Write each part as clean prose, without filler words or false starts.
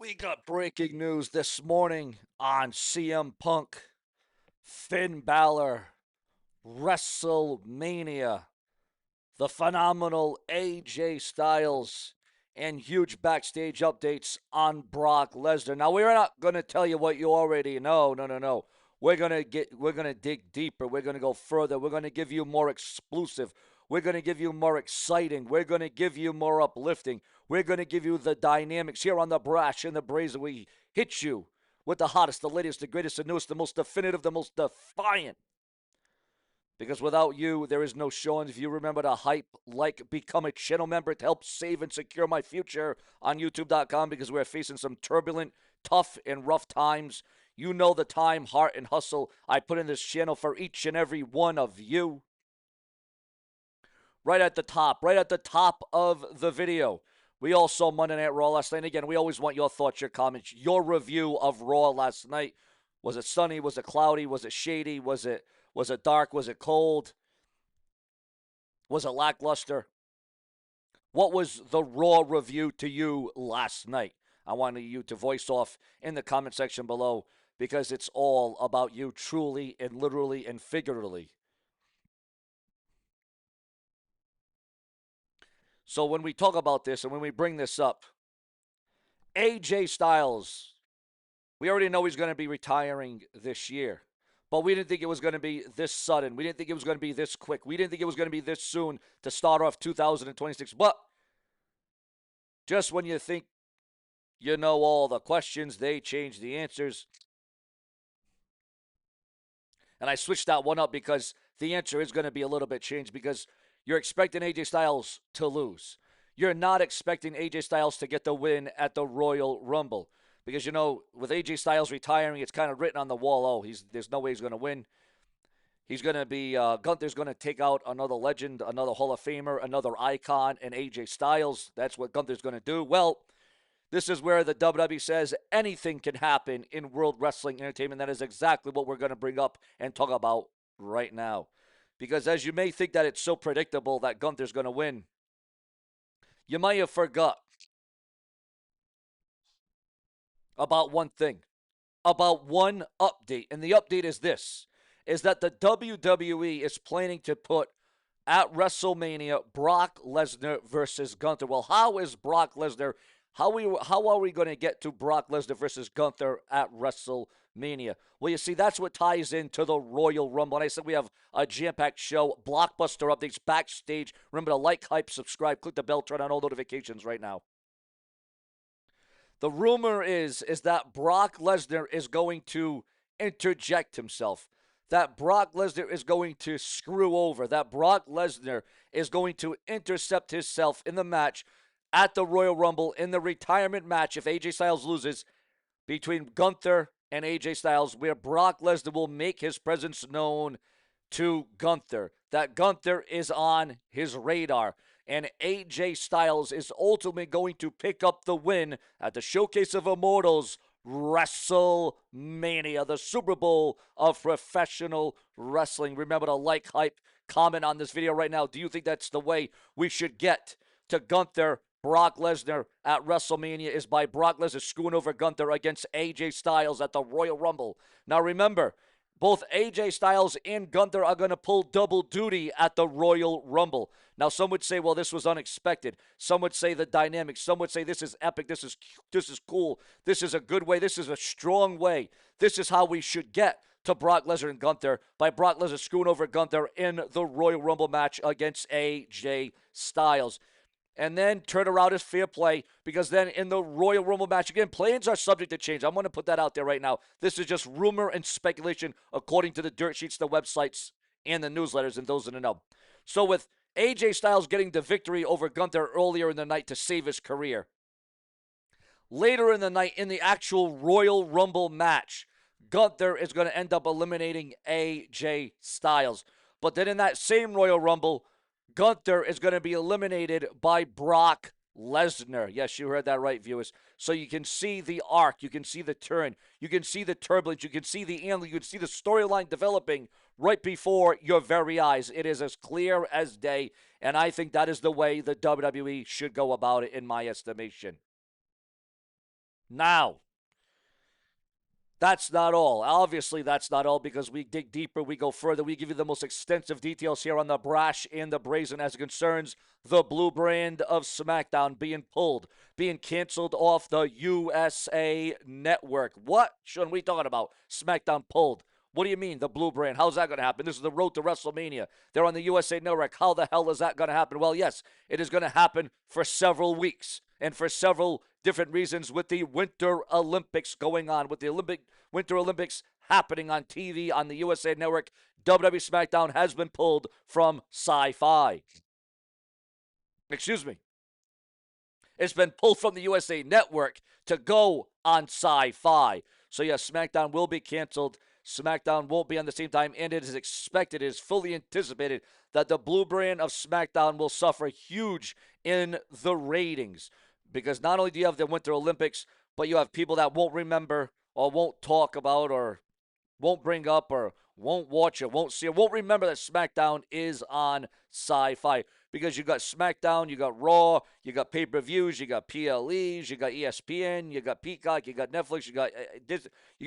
We got breaking news this morning on CM Punk, Finn Balor, WrestleMania, the phenomenal AJ Styles, and huge backstage updates on Brock Lesnar. Now we're not going to tell you what you already know. No. We're going to dig deeper. We're going to go further. We're going to give you more exclusive. We're going to give you more exciting. We're going to give you more uplifting. We're going to give you the dynamics here on the Brash and the Brazen. We hit you with the hottest, the latest, the greatest, the newest, the most definitive, the most defiant. Because without you, there is no showing. If you remember to hype, like, become a channel member to help save and secure my future on YouTube.com because we're facing some turbulent, tough, and rough times. You know the time, heart, and hustle I put in this channel for each and every one of you. Right at the top of the video. We all saw Monday Night Raw last night. And again, we always want your thoughts, your comments, your review of Raw last night. Was it sunny? Was it cloudy? Was it shady? Was it dark? Was it cold? Was it lackluster? What was the Raw review to you last night? I wanted you to voice off in the comment section below because it's all about you truly and literally and figuratively. So when we talk about this and when we bring this up, AJ Styles, we already know he's going to be retiring this year. But we didn't think it was going to be this sudden. We didn't think it was going to be this quick. We didn't think it was going to be this soon to start off 2026. But just when you think you know all the questions, they change the answers. And I switched that one up because the answer is going to be a little bit changed because you're expecting AJ Styles to lose. You're not expecting AJ Styles to get the win at the Royal Rumble. Because, you know, with AJ Styles retiring, it's kind of written on the wall, there's no way he's going to win. He's going to be, Gunther's going to take out another legend, another Hall of Famer, another icon, and AJ Styles. That's what Gunther's going to do. Well, this is where the WWE says anything can happen in World Wrestling Entertainment. That is exactly what we're going to bring up and talk about right now. Because as you may think that it's so predictable that Gunther's going to win, you might have forgot about one thing, about one update. And the update is this, is that the WWE is planning to put at WrestleMania Brock Lesnar versus Gunther. Well, how is Brock Lesnar, how are we going to get to Brock Lesnar versus Gunther at WrestleMania? Well, you see, that's what ties into the Royal Rumble. And I said we have a jam-packed show, blockbuster updates, backstage. Remember to like, hype, subscribe, click the bell, turn on all notifications right now. The rumor is that Brock Lesnar is going to interject himself, that Brock Lesnar is going to screw over, that Brock Lesnar is going to intercept himself in the match at the Royal Rumble in the retirement match if AJ Styles loses between Gunther and AJ Styles, where Brock Lesnar will make his presence known to Gunther, that Gunther is on his radar. And AJ Styles is ultimately going to pick up the win at the Showcase of Immortals WrestleMania, the Super Bowl of professional wrestling. Remember to like, hype, comment on this video right now. Do you think that's the way we should get to Gunther, Brock Lesnar at WrestleMania, is by Brock Lesnar screwing over Gunther against AJ Styles at the Royal Rumble? Now remember, both AJ Styles and Gunther are going to pull double duty at the Royal Rumble. Now, some would say, well, this was unexpected. Some would say the dynamics. Some would say this is epic. This is cool. This is a good way. This is a strong way. This is how we should get to Brock Lesnar and Gunther, by Brock Lesnar screwing over Gunther in the Royal Rumble match against AJ Styles. And then turn around as fair play, because then in the Royal Rumble match, again, plans are subject to change. I'm going to put that out there right now. This is just rumor and speculation according to the dirt sheets, the websites, and the newsletters, and those in the know. So with AJ Styles getting the victory over Gunther earlier in the night to save his career, later in the night in the actual Royal Rumble match, Gunther is going to end up eliminating AJ Styles. But then in that same Royal Rumble, Gunther is going to be eliminated by Brock Lesnar. Yes, you heard that right, viewers. So you can see the arc. You can see the turn. You can see the turbulence. You can see the angle. You can see the storyline developing right before your very eyes. It is as clear as day, and I think that is the way the WWE should go about it, in my estimation. Now, that's not all. Obviously, that's not all because we dig deeper, we go further. We give you the most extensive details here on the brash and the brazen as it concerns the blue brand of SmackDown being pulled, being canceled off the USA Network. What, Sean, we talking about? SmackDown pulled. What do you mean, the blue brand? How's that going to happen? This is the road to WrestleMania. They're on the USA Network. How the hell is that going to happen? Well, yes, it is going to happen for several weeks and for several different reasons with the Winter Olympics going on, with the Winter Olympics happening on TV on the USA Network. WWE SmackDown has been pulled from Sci-Fi. Excuse me. It's been pulled from the USA Network to go on Sci-Fi. So, yes, SmackDown will be canceled. SmackDown won't be on the same time, and it is expected, it is fully anticipated that the blue brand of SmackDown will suffer huge in the ratings. Because not only do you have the Winter Olympics, but you have people that won't remember or won't talk about or won't bring up or won't watch it, won't see it, won't remember that SmackDown is on Sci-Fi. Because you got SmackDown, you got Raw, you got pay-per-views, you got PLEs, you got ESPN, you got Peacock, you got Netflix, you got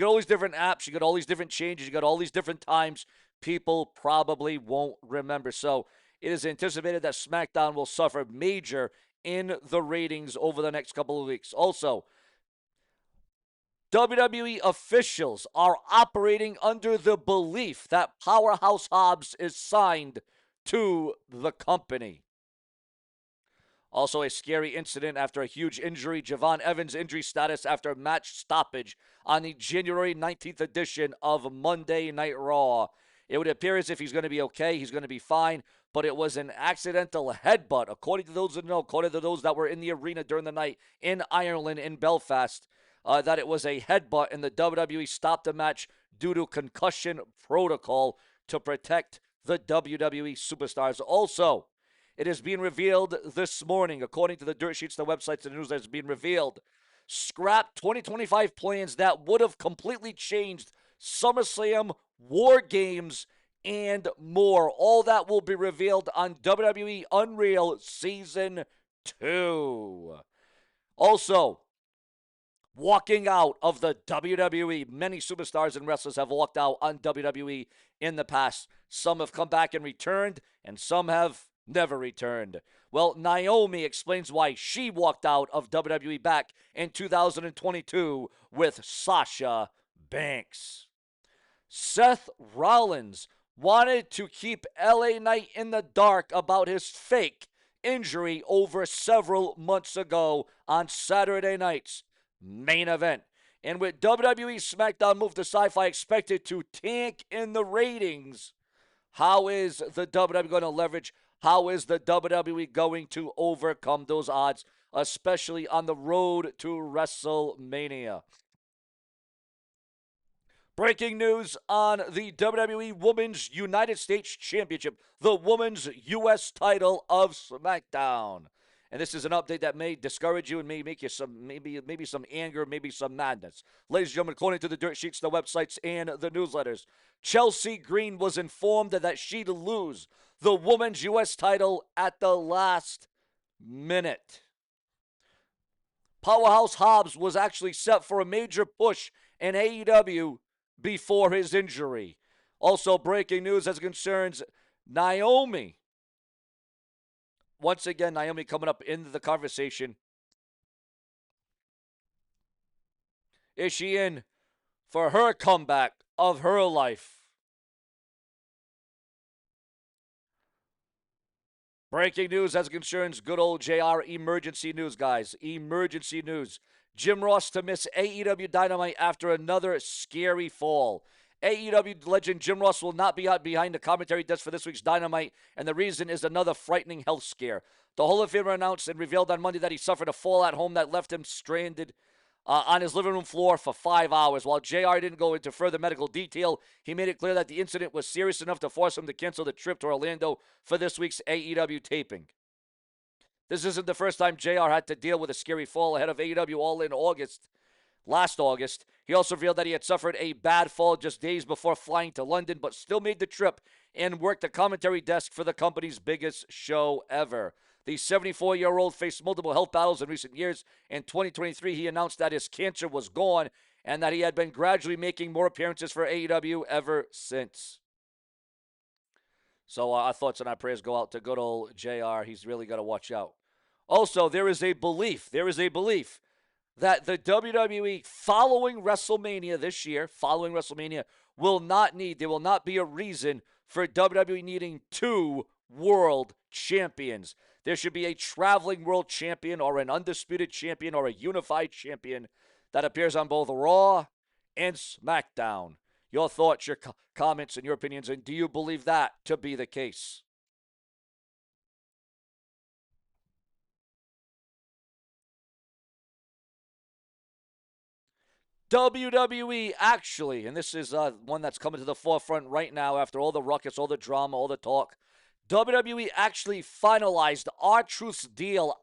all these different apps, you got all these different changes, you got all these different times. People probably won't remember. So it is anticipated that SmackDown will suffer major in the ratings over the next couple of weeks. Also, WWE officials are operating under the belief that Powerhouse Hobbs is signed to the company. Also, a scary incident after a huge injury. Javon Evans' injury status after match stoppage on the January 19th edition of Monday Night Raw. It would appear as if he's going to be okay. He's going to be fine. But it was an accidental headbutt, according to those that know, according to those that were in the arena during the night in Ireland, in Belfast, that it was a headbutt, and the WWE stopped the match due to concussion protocol to protect the WWE superstars. Also, it is being revealed this morning, according to the dirt sheets, the websites, and the news that is being revealed. Scrap 2025 plans that would have completely changed SummerSlam, War Games, and more. All that will be revealed on WWE Unreal Season 2. Also, walking out of the WWE. Many superstars and wrestlers have walked out on WWE in the past. Some have come back and returned, and some have never returned. Well, Naomi explains why she walked out of WWE back in 2022 with Sasha Banks. Seth Rollins wanted to keep LA Knight in the dark about his fake injury over several months ago on Saturday night's main event. And with WWE SmackDown move to Sci-Fi expected to tank in the ratings, how is the WWE going to leverage? How is the WWE going to overcome those odds, especially on the road to WrestleMania? Breaking news on the WWE Women's United States Championship, the Women's U.S. title of SmackDown. And this is an update that may discourage you and may make you maybe some anger, maybe some madness. Ladies and gentlemen, according to the dirt sheets, the websites, and the newsletters, Chelsea Green was informed that she'd lose the Women's U.S. title at the last minute. Powerhouse Hobbs was actually set for a major push in AEW before his injury. Also, breaking news as it concerns Naomi. Once again, Naomi coming up into the conversation. Is she in for her comeback of her life? Breaking news as it concerns good old JR. Emergency news, guys. Emergency news. Jim Ross to miss AEW Dynamite after another scary fall. AEW legend Jim Ross will not be out behind the commentary desk for this week's Dynamite, and the reason is another frightening health scare. The Hall of Famer announced and revealed on Monday that he suffered a fall at home that left him stranded on his living room floor for 5 hours. While JR didn't go into further medical detail, he made it clear that the incident was serious enough to force him to cancel the trip to Orlando for this week's AEW taping. This isn't the first time JR had to deal with a scary fall ahead of AEW All In last August. He also revealed that he had suffered a bad fall just days before flying to London, but still made the trip and worked the commentary desk for the company's biggest show ever. The 74-year-old faced multiple health battles in recent years. In 2023, he announced that his cancer was gone and that he had been gradually making more appearances for AEW ever since. So our thoughts and our prayers go out to good old JR. He's really got to watch out. Also, there is a belief that the WWE following WrestleMania this year, there will not be a reason for WWE needing two world champions. There should be a traveling world champion or an undisputed champion or a unified champion that appears on both Raw and SmackDown. Your thoughts, your comments, and your opinions, and do you believe that to be the case? WWE actually, and this is one that's coming to the forefront right now after all the ruckus, all the drama, all the talk. WWE actually finalized R-Truth's deal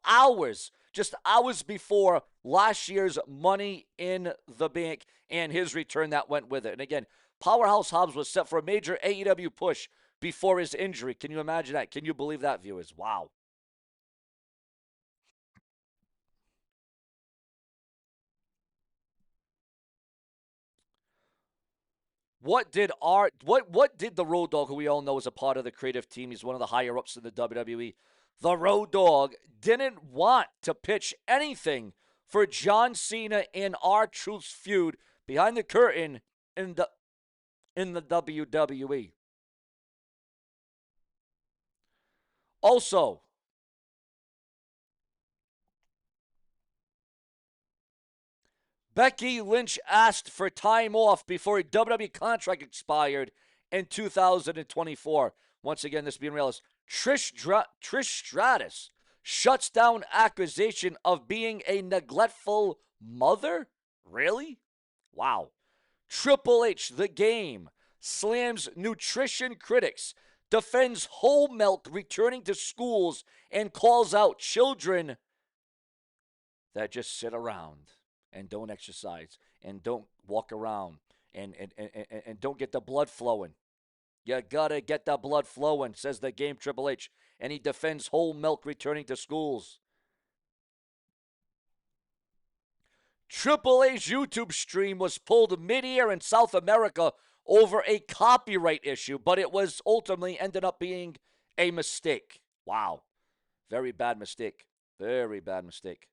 just hours before last year's Money in the Bank and his return that went with it. And again, Powerhouse Hobbs was set for a major AEW push before his injury. Can you imagine that? Can you believe that, viewers? Wow. What did the Road Dogg, who we all know is a part of the creative team, he's one of the higher ups in the WWE. The Road Dogg didn't want to pitch anything for John Cena and R-Truth's feud behind the curtain in the WWE. Also, Becky Lynch asked for time off before a WWE contract expired in 2024. Once again, this being realized. Trish Stratus shuts down accusation of being a neglectful mother? Really? Wow. Triple H, the game, slams nutrition critics, defends whole milk returning to schools, and calls out children that just sit around and don't exercise and don't walk around and don't get the blood flowing. You gotta get the blood flowing, says the game Triple H, and he defends whole milk returning to schools. Triple H's YouTube stream was pulled mid-air in South America over a copyright issue, but it was ultimately ended up being a mistake. Wow. Very bad mistake. Very bad mistake.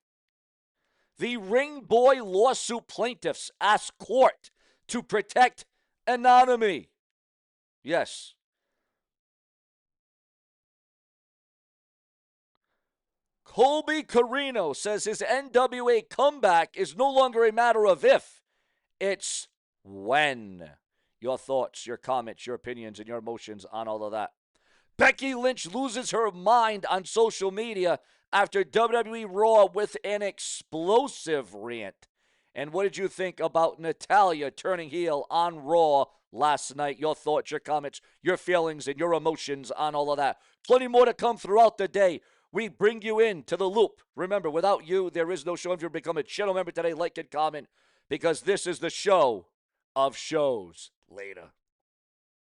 The Ring Boy lawsuit plaintiffs ask court to protect anonymity. Yes. Colby Carino says his NWA comeback is no longer a matter of if, it's when. Your thoughts, your comments, your opinions, and your emotions on all of that. Becky Lynch loses her mind on social media after WWE Raw with an explosive rant. And what did you think about Natalya turning heel on Raw last night? Your thoughts, your comments, your feelings, and your emotions on all of that. Plenty more to come throughout the day. We bring you into the loop. Remember, without you, there is no show. If you become a channel member today, like and comment, because this is the show of shows. Later.